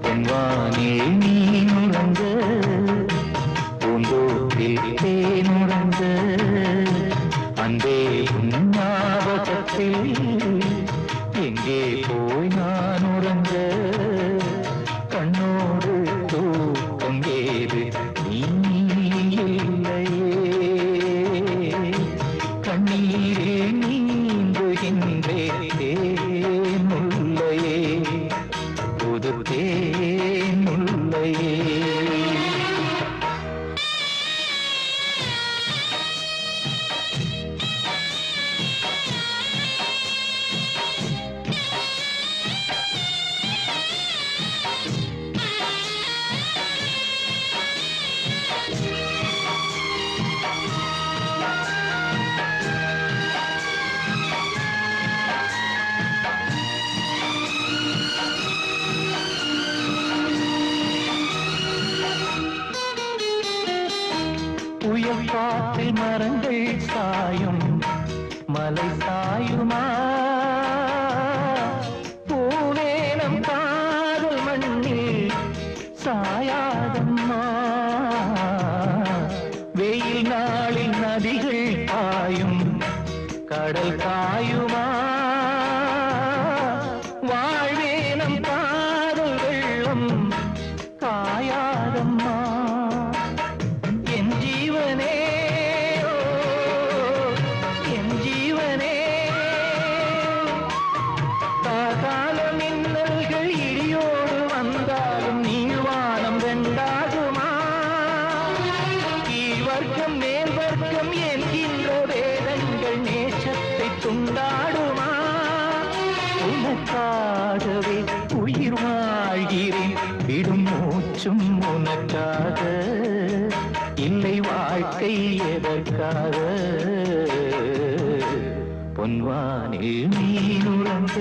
பொன்வானில் நீ உறங்க பூந்தோட்டில் தேனுறங்க அன்பே உன் ஞாபகத்தில் எங்கே போய் நான் உறங்க கண்ணோடு தூக்கம் ஏது நீ இல்லையே கண்ணீரில் நீந்துகின்றேன் தேனுள்ளையே புது தேனுள்ளையே புயல் காற்றில் மரங்கள் சாயும் மலை சாயுமா பூவேலம் காதல் மண்ணில் சாயாதம்மா வெயில் நாளில் நதிகள் காயும் கடல் காயுமா வாழ்வேனம் காதல் வெள்ளம் காயாதம்மா துண்டாடுமா உனக்காகவே உயிர் வாழ்கிறேன் விடும் மூச்சும் உனக்காக இல்லை வாழ்க்கை எதற்காக பொன்வானில் நீ உறங்க